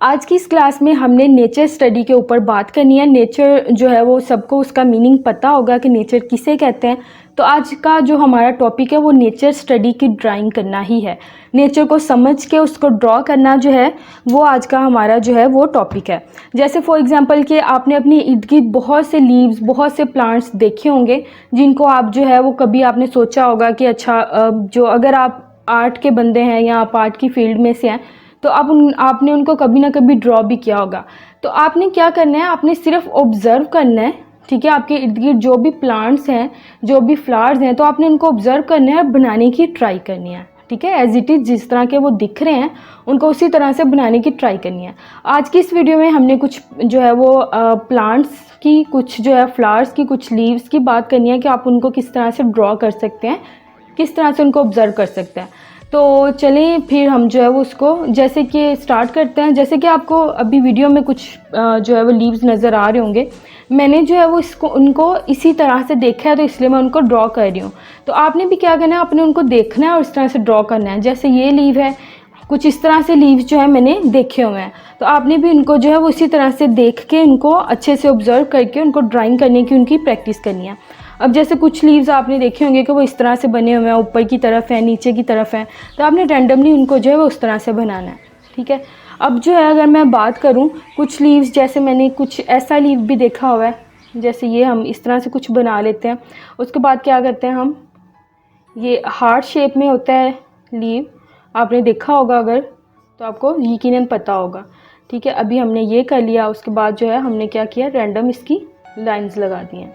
आज की इस क्लास में हमने नेचर स्टडी के ऊपर बात करनी है। नेचर जो है वो सबको उसका मीनिंग पता होगा कि नेचर किसे कहते हैं। तो आज का जो हमारा टॉपिक है वो नेचर स्टडी की ड्राइंग करना ही है। नेचर को समझ के उसको ड्रॉ करना जो है वो आज का हमारा जो है वो टॉपिक है। जैसे फॉर एग्जांपल कि आपने अपने इर्द गिर्द बहुत से लीव्स, बहुत से प्लांट्स देखे होंगे जिनको आप जो है वो कभी आपने सोचा होगा कि अच्छा जो अगर आप आर्ट के बंदे हैं या आप आर्ट की फील्ड में से हैं तो आपने उनको कभी ना कभी ड्रॉ भी किया होगा। तो आपने क्या करना है, आपने सिर्फ ऑब्ज़र्व करना है, ठीक है। आपके इर्द गिर्द जो भी प्लांट्स हैं, जो भी फ्लावर्स हैं, तो आपने उनको ऑब्ज़र्व करना है और बनाने की ट्राई करनी है, ठीक है। एज इट इज़ जिस तरह के वो दिख रहे हैं उनको उसी तरह से बनाने की ट्राई करनी है। आज की इस वीडियो में हमने कुछ जो है वो प्लांट्स की, कुछ जो है फ्लावर्स की, कुछ लीव्स की बात करनी है कि आप उनको किस तरह से ड्रॉ कर सकते हैं, किस तरह से उनको ऑब्ज़र्व कर सकते हैं। तो चलें फिर हम जो है वो उसको जैसे कि स्टार्ट करते हैं। जैसे कि आपको अभी वीडियो में कुछ जो है वो लीव्स नज़र आ रहे होंगे, मैंने जो है वो उनको इसी तरह से देखा है तो इसलिए मैं उनको ड्रॉ कर रही हूँ। तो आपने भी क्या करना है, आपने उनको देखना है और इस तरह से ड्रॉ करना है। जैसे ये लीव है, कुछ इस तरह से लीव्स जो है मैंने देखे हुए हैं, तो आपने भी उनको जो है वो इसी तरह से देख के इनको अच्छे से ऑब्ज़र्व करके उनको ड्राइंग करने की उनकी प्रैक्टिस करनी है। अब जैसे कुछ लीव्स आपने देखे होंगे कि वो इस तरह से बने हुए हैं, ऊपर की तरफ है, नीचे की तरफ है, तो आपने रैंडमली उनको जो है वो उस तरह से बनाना है, ठीक है। अब जो है अगर मैं बात करूं कुछ लीव्स, जैसे मैंने कुछ ऐसा लीव भी देखा हुआ है, जैसे ये हम इस तरह से कुछ बना लेते हैं। उसके बाद क्या करते हैं हम, ये हार्ट शेप में होता है लीव, आपने देखा होगा अगर तो आपको यकीनन पता होगा, ठीक है। अभी हमने ये कर लिया, उसके बाद जो है हमने क्या किया, रैंडम इसकी लाइंस लगा दी हैं,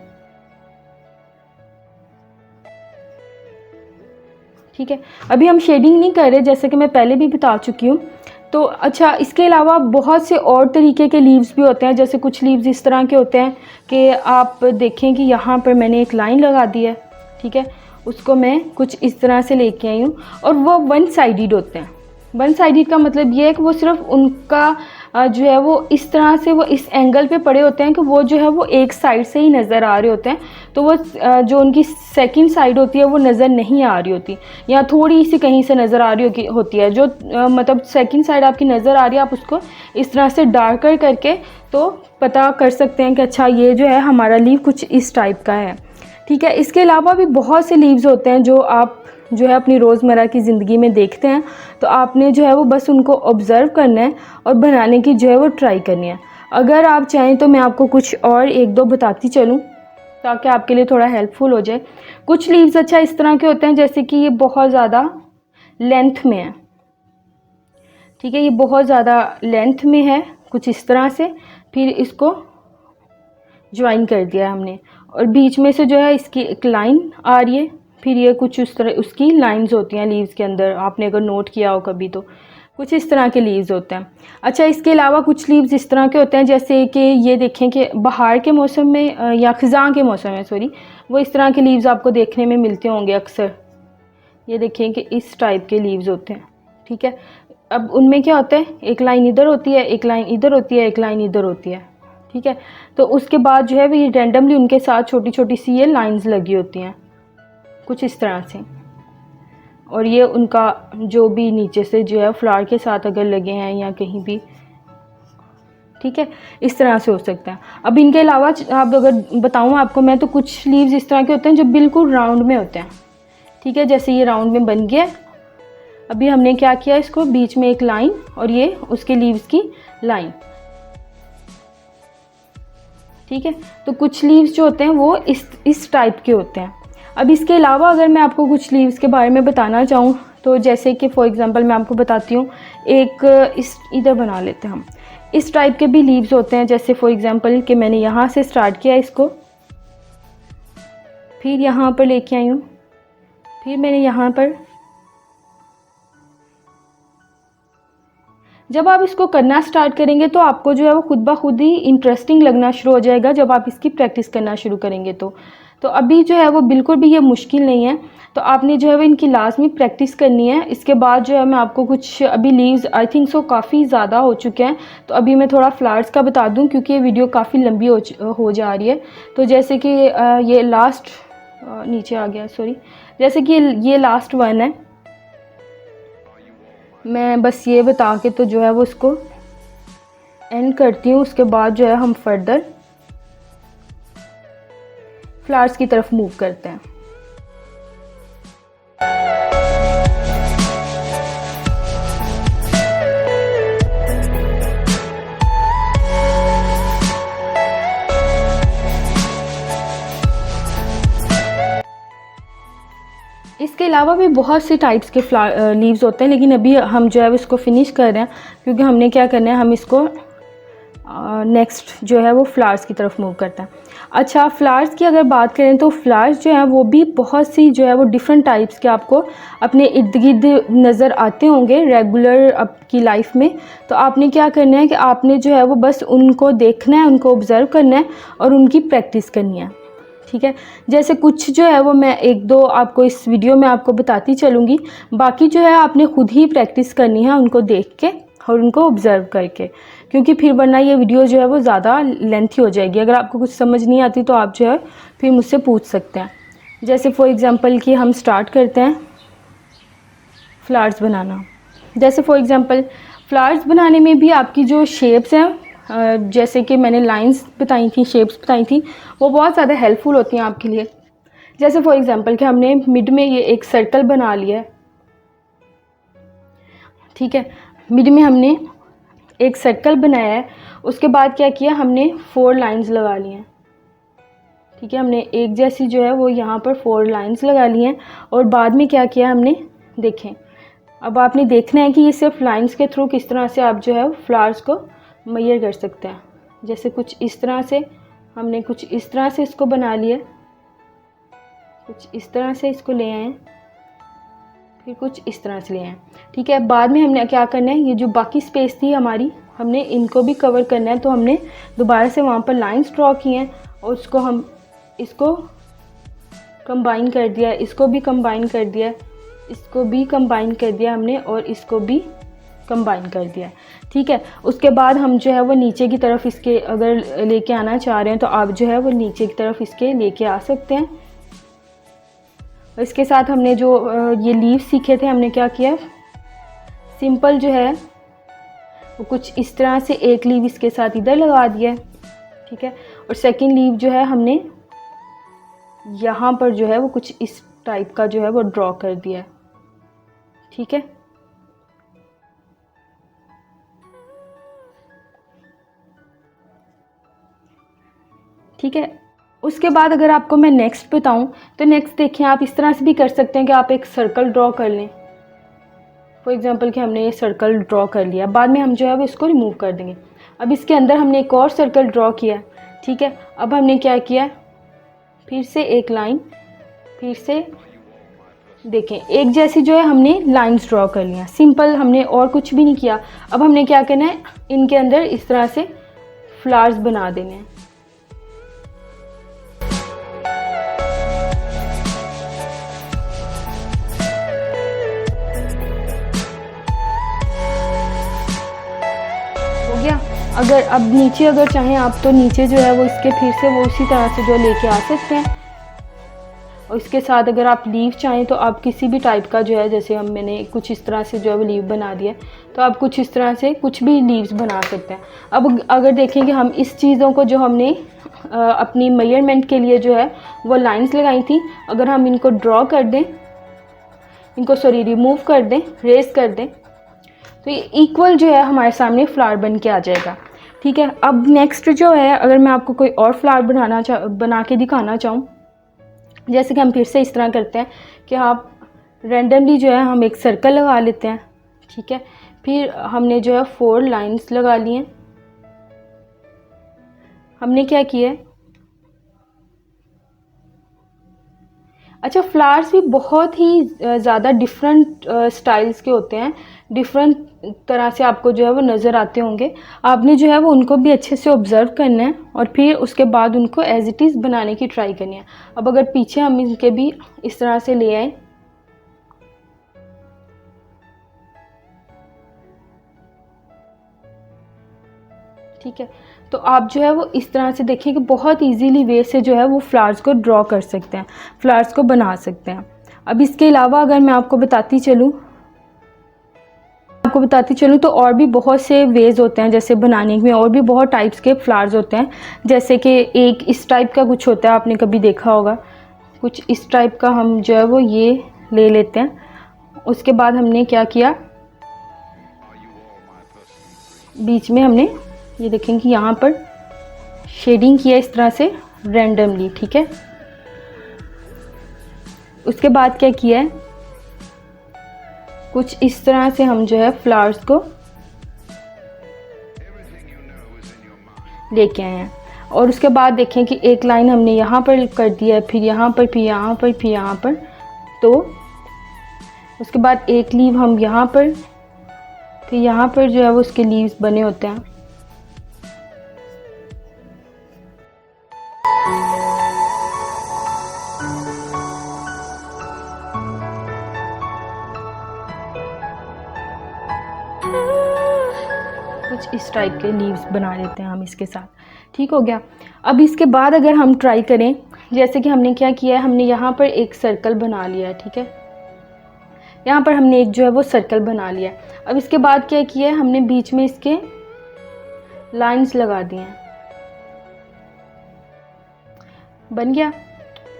ठीक है। अभी हम शेडिंग नहीं कर रहे, जैसे कि मैं पहले भी बता चुकी हूँ। तो अच्छा, इसके अलावा बहुत से और तरीके के लीव्स भी होते हैं। जैसे कुछ लीव्स इस तरह के होते हैं कि आप देखें कि यहाँ पर मैंने एक लाइन लगा दी है, ठीक है। उसको मैं कुछ इस तरह से लेके आई हूँ और वो वन साइडेड होते हैं। वन साइडेड का मतलब ये है कि वो सिर्फ उनका जो है वो इस तरह से वो इस एंगल पे पड़े होते हैं कि वो जो है वो एक साइड से ही नज़र आ रहे होते हैं। तो वो जो उनकी सेकंड साइड होती है वो नज़र नहीं आ रही होती, या थोड़ी सी कहीं से नज़र आ रही होती है। जो मतलब सेकंड साइड आपकी नज़र आ रही है, आप उसको इस तरह से डार्कर करके तो पता कर सकते हैं कि अच्छा ये जो है हमारा लीव कुछ इस टाइप का है, ठीक है। इसके अलावा भी बहुत से लीव्स होते हैं जो आप जो है अपनी रोज़मर्रा की ज़िंदगी में देखते हैं। तो आपने जो है वो बस उनको ऑब्ज़र्व करना है और बनाने की जो है वो ट्राई करनी है। अगर आप चाहें तो मैं आपको कुछ और एक दो बताती चलूँ ताकि आपके लिए थोड़ा हेल्पफुल हो जाए। कुछ लीव्स अच्छा इस तरह के होते हैं जैसे कि ये बहुत ज़्यादा लेंथ में है, ठीक है। ये बहुत ज़्यादा लेंथ में है कुछ इस तरह से, फिर इसको ज्वाइन कर दिया हमने और बीच में से जो है इसकी एक लाइन आ रही है। फिर ये कुछ उस तरह उसकी लाइंस होती हैं लीव्स के अंदर, आपने अगर नोट किया हो कभी तो कुछ इस तरह के लीव्स होते हैं। अच्छा, इसके अलावा कुछ लीव्स इस तरह के होते हैं जैसे कि ये देखें कि बाहर के मौसम में या ख़ज़ां के मौसम में सॉरी, वो इस तरह के लीव्स आपको देखने में मिलते होंगे अक्सर। ये देखें कि इस टाइप के लीव्स होते हैं, ठीक है। अब उनमें क्या होता है, एक लाइन इधर होती है, एक लाइन इधर होती है, एक लाइन इधर होती है, ठीक है। तो उसके बाद जो है वो ये रैंडमली उनके साथ छोटी छोटी सी ये लाइंस लगी होती हैं कुछ इस तरह से, और ये उनका जो भी नीचे से जो है फ्लावर के साथ अगर लगे हैं या कहीं भी, ठीक है, इस तरह से हो सकता है। अब इनके अलावा आप अगर बताऊँ आपको मैं, तो कुछ लीव्स इस तरह के होते हैं जो बिल्कुल राउंड में होते हैं, ठीक है। जैसे ये राउंड में बन गया। अभी हमने क्या किया, इसको बीच में एक लाइन और ये उसके लीव्स की लाइन, ठीक है। तो कुछ लीव्स जो होते हैं वो इस टाइप के होते हैं। अब इसके अलावा अगर मैं आपको कुछ लीव्स के बारे में बताना चाहूँ तो जैसे कि फॉर एग्जांपल मैं आपको बताती हूँ, एक इस इधर बना लेते हैं हम, इस टाइप के भी लीव्स होते हैं। जैसे फॉर एग्जांपल कि मैंने यहाँ से स्टार्ट किया इसको, फिर यहाँ पर लेके आई हूँ, फिर मैंने यहाँ पर, जब आप इसको करना स्टार्ट करेंगे तो आपको जो है वो खुद ब खुद ही इंटरेस्टिंग लगना शुरू हो जाएगा जब आप इसकी प्रैक्टिस करना शुरू करेंगे तो अभी जो है वो बिल्कुल भी ये मुश्किल नहीं है। तो आपने जो है वो इनकी लाजमी प्रैक्टिस करनी है। इसके बाद जो है मैं आपको कुछ अभी लीव्स आई थिंक सो काफ़ी ज़्यादा हो चुके हैं, तो अभी मैं थोड़ा फ्लावर्स का बता दूं क्योंकि ये वीडियो काफ़ी लंबी हो जा रही है। तो जैसे कि ये लास्ट नीचे आ गया सॉरी, जैसे कि ये लास्ट वन है, मैं बस ये बता के तो जो है वो उसको एंड करती हूँ। उसके बाद जो है हम फर्दर फ्लावर्स की तरफ मूव करते हैं। इसके अलावा भी बहुत से टाइप्स के लीव्स होते हैं, लेकिन अभी हम जो है इसको फिनिश कर रहे हैं क्योंकि हमने क्या करना है, हम इसको नेक्स्ट जो है वो फ्लावर्स की तरफ मूव करते हैं। अच्छा, फ्लावर्स की अगर बात करें तो फ्लावर्स जो हैं वो भी बहुत सी जो है वो डिफरेंट टाइप्स के आपको अपने इर्द गिर्द नज़र आते होंगे रेगुलर आपकी लाइफ में। तो आपने क्या करना है कि आपने जो है वो बस उनको देखना है, उनको ऑब्ज़र्व करना है और उनकी प्रैक्टिस करनी है। ठीक है, जैसे कुछ जो है वो मैं एक दो आपको इस वीडियो में आपको बताती चलूँगी, बाकी जो है आपने ख़ुद ही प्रैक्टिस करनी है उनको देख के और उनको ऑब्ज़र्व करके, क्योंकि फिर वरना ये वीडियो जो है वो ज़्यादा लेंथी हो जाएगी। अगर आपको कुछ समझ नहीं आती तो आप जो है फिर मुझसे पूछ सकते हैं। जैसे फॉर एग्ज़ाम्पल कि हम स्टार्ट करते हैं फ्लावर्स बनाना। जैसे फॉर एग्ज़ाम्पल फ्लावर्स बनाने में भी आपकी जो शेप्स हैं, जैसे कि मैंने लाइंस बताई थी, शेप्स बताई थी, वो बहुत ज़्यादा हेल्पफुल होती हैं आपके लिए। जैसे फॉर एग्ज़ाम्पल कि हमने मिड में ये एक सर्कल बना लिया है। ठीक है, मिड में हमने एक सर्कल बनाया है। उसके बाद क्या किया, हमने 4 लाइंस लगा ली हैं। ठीक है, हमने एक जैसी जो है वो यहाँ पर 4 लाइंस लगा ली हैं। और बाद में क्या किया हमने, देखें, अब आपने देखना है कि ये सिर्फ लाइंस के थ्रू किस तरह से आप जो है फ्लावर्स को मेजर कर सकते हैं। जैसे कुछ इस तरह से, हमने कुछ इस तरह से इसको बना लिया, कुछ इस तरह से इसको ले आए, फिर कुछ इस तरह से ले आए। ठीक है, बाद में हमने क्या करना है, ये जो बाकी स्पेस थी हमारी, हमने इनको भी कवर करना है। तो हमने दोबारा से वहाँ पर लाइंस ड्रॉ की हैं और उसको हम इसको कंबाइन कर दिया, इसको भी कंबाइन कर दिया, इसको भी कंबाइन कर दिया हमने और इसको भी कंबाइन कर दिया। ठीक है, उसके बाद हम जो है वो नीचे की तरफ इसके अगर लेके आना चाह रहे हैं तो आप जो है वो नीचे की तरफ इसके लेके आ सकते हैं। इसके साथ हमने जो ये लीव सीखे थे, हमने क्या किया, सिंपल जो है वो कुछ इस तरह से एक लीव इसके साथ इधर लगा दिया है। ठीक है, और सेकंड लीव जो है हमने यहाँ पर जो है वो कुछ इस टाइप का जो है वो ड्रॉ कर दिया है। ठीक है, ठीक है, उसके बाद अगर आपको मैं नेक्स्ट बताऊं तो नेक्स्ट देखिए, आप इस तरह से भी कर सकते हैं कि आप एक सर्कल ड्रॉ कर लें। फॉर एग्जांपल कि हमने ये सर्कल ड्रॉ कर लिया, बाद में हम जो है वो इसको रिमूव कर देंगे। अब इसके अंदर हमने एक और सर्कल ड्रॉ किया। ठीक है, अब हमने क्या किया, फिर से एक लाइन, फिर से देखें एक जैसी जो है हमने लाइंस ड्रॉ कर लिया, सिंपल, हमने और कुछ भी नहीं किया। अब हमने क्या करना है, इनके अंदर इस तरह से फ्लावर्स बना देने हैं। अगर अब नीचे अगर चाहें आप तो नीचे जो है वो इसके फिर से वो उसी तरह से जो लेके आ सकते हैं। और इसके साथ अगर आप लीव चाहें तो आप किसी भी टाइप का जो है, जैसे मैंने कुछ इस तरह से जो है वो लीव बना दिया, तो आप कुछ इस तरह से कुछ भी लीव्स बना सकते हैं। अब अगर देखें कि हम इस चीज़ों को जो हमने अपनी मेजरमेंट के लिए जो है वो लाइंस लगाई थी, अगर हम इनको ड्रॉ कर दें, इनको रिमूव कर दें, रेज कर दें, तो ये इक्वल जो है हमारे सामने फ्लावर बन के आ जाएगा। ठीक है, अब नेक्स्ट जो है, अगर मैं आपको कोई और फ्लावर बना के दिखाना चाहूँ, जैसे कि हम फिर से इस तरह करते हैं कि आप रैंडमली जो है हम एक सर्कल लगा लेते हैं। ठीक है, फिर हमने जो है 4 लाइंस लगा ली हैं। हमने क्या किया है, अच्छा, फ्लावर्स भी बहुत ही ज़्यादा डिफरेंट स्टाइल्स के होते हैं, डिफरेंट तरह से आपको जो है वो नज़र आते होंगे। आपने जो है वो उनको भी अच्छे से ऑब्ज़र्व करना है और फिर उसके बाद उनको एज इट इज़ बनाने की ट्राई करनी है। अब अगर पीछे हम इनके भी इस तरह से ले आए, ठीक है, तो आप जो है वो इस तरह से देखिए कि बहुत इजीली वे से जो है वो फ्लावर्स को ड्रॉ कर सकते हैं, फ्लावर्स को बना सकते हैं। अब इसके अलावा अगर मैं आपको बताती चलूँ, आपको बताती चलूँ तो और भी बहुत से वेज होते हैं जैसे बनाने में, और भी बहुत टाइप्स के फ्लावर्स होते हैं। जैसे कि एक इस टाइप का कुछ होता है, आपने कभी देखा होगा, कुछ इस टाइप का हम जो है वो ये ले लेते हैं। उसके बाद हमने क्या किया, बीच में हमने ये देखें कि यहाँ पर शेडिंग किया इस तरह से रैंडमली, ठीक है। उसके बाद क्या किया है, कुछ इस तरह से हम जो है फ्लावर्स को लेके आए हैं। और उसके बाद देखें कि एक लाइन हमने यहाँ पर कर दिया है, फिर यहाँ पर, फिर यहाँ पर, फिर यहाँ पर। तो उसके बाद एक लीव हम यहाँ पर, फिर यहाँ पर जो है वो उसके लीव्स बने होते हैं। कुछ इस टाइप के लीव्स बना लेते हैं हम इसके साथ, ठीक हो गया। अब इसके बाद अगर हम ट्राई करें, जैसे कि हमने क्या किया है, हमने यहाँ पर एक सर्कल बना लिया है, ठीक है। यहाँ पर हमने एक जो है वो सर्कल बना लिया है। अब इसके बाद क्या किया है, हमने बीच में इसके लाइंस लगा दिए हैं, बन गया।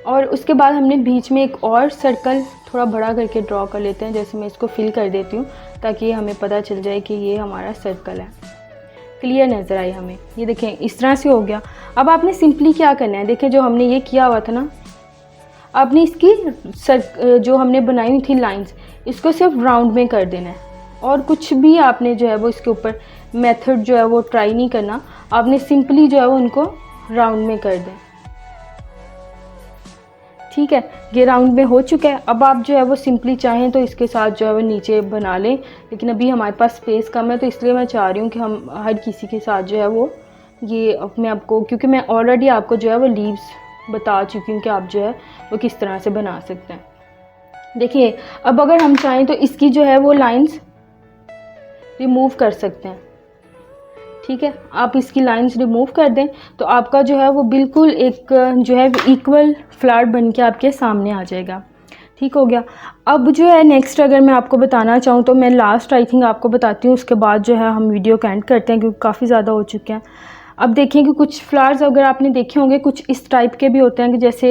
और उसके बाद हमने बीच में एक और सर्कल थोड़ा बड़ा करके ड्रॉ कर लेते हैं। जैसे मैं इसको फिल कर देती हूँ ताकि हमें पता चल जाए कि ये हमारा सर्कल है, क्लियर नज़र आए हमें। ये देखें इस तरह से हो गया। अब आपने सिंपली क्या करना है, देखें जो हमने ये किया हुआ था ना, आपने इसकी जो हमने बनाई हुई थी लाइंस, इसको सिर्फ राउंड में कर देना है। और कुछ भी आपने जो है वो इसके ऊपर मेथड जो है वो ट्राई नहीं करना, आपने सिंपली जो है वो उनको राउंड में कर दें, ठीक है। ये राउंड में हो चुका है। अब आप जो है वो सिंपली चाहें तो इसके साथ जो है वो नीचे बना लें, लेकिन अभी हमारे पास स्पेस कम है तो इसलिए मैं चाह रही हूँ कि हम हर किसी के साथ जो है वो ये मैं आपको, क्योंकि मैं ऑलरेडी आपको जो है वो लीव्स बता चुकी हूँ कि आप जो है वो किस तरह से बना सकते हैं। देखिए अब अगर हम चाहें तो इसकी जो है वो लाइंस रिमूव कर सकते हैं, ठीक है। आप इसकी लाइंस रिमूव कर दें तो आपका जो है वो बिल्कुल एक जो है इक्वल फ्लावर बन के आपके सामने आ जाएगा, ठीक हो गया। अब जो है नेक्स्ट अगर मैं आपको बताना चाहूँ तो मैं लास्ट आई थिंक आपको बताती हूँ, उसके बाद जो है हम वीडियो को एंड करते हैं क्योंकि काफ़ी ज़्यादा हो चुके हैं। अब देखें कि कुछ फ्लावर्स अगर आपने देखे होंगे कुछ इस टाइप के भी होते हैं कि जैसे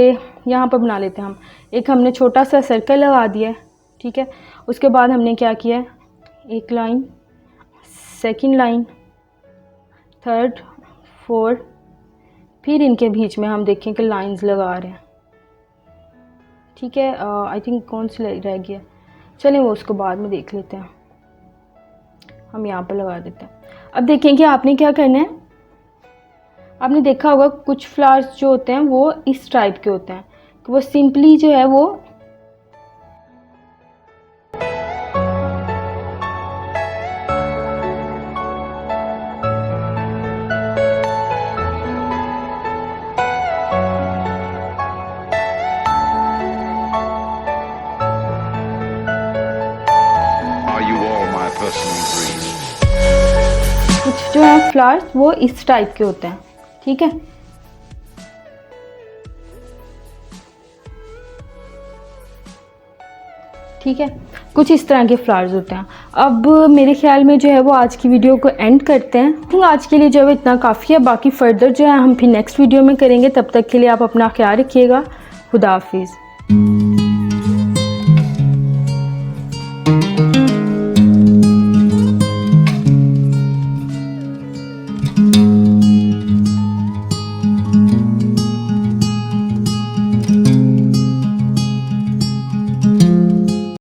यहाँ पर बना लेते हैं हम, एक हमने छोटा सा सर्कल लगा दिया है, ठीक है। उसके बाद हमने क्या किया, एक line, second line, third, fourth, फिर इनके बीच में हम देखें कि लाइंस लगा रहे हैं, ठीक है। आई थिंक कौन सी रह गया, चलें वो उसको बाद में देख लेते हैं। हम यहाँ पर लगा देते हैं। अब देखें कि आपने क्या करना है, आपने देखा होगा कुछ फ्लावर्स जो होते हैं वो इस टाइप के होते हैं, वो सिंपली जो है वो कुछ जो है फ्लावर्स वो इस टाइप के होते हैं, ठीक है। ठीक है, कुछ इस तरह के फ्लावर्स होते हैं। अब मेरे ख्याल में जो है वो आज की वीडियो को एंड करते हैं। तो आज के लिए जो है इतना काफ़ी है, बाकी फर्दर जो है हम फिर नेक्स्ट वीडियो में करेंगे। तब तक के लिए आप अपना ख्याल रखिएगा। खुदा हाफिज़।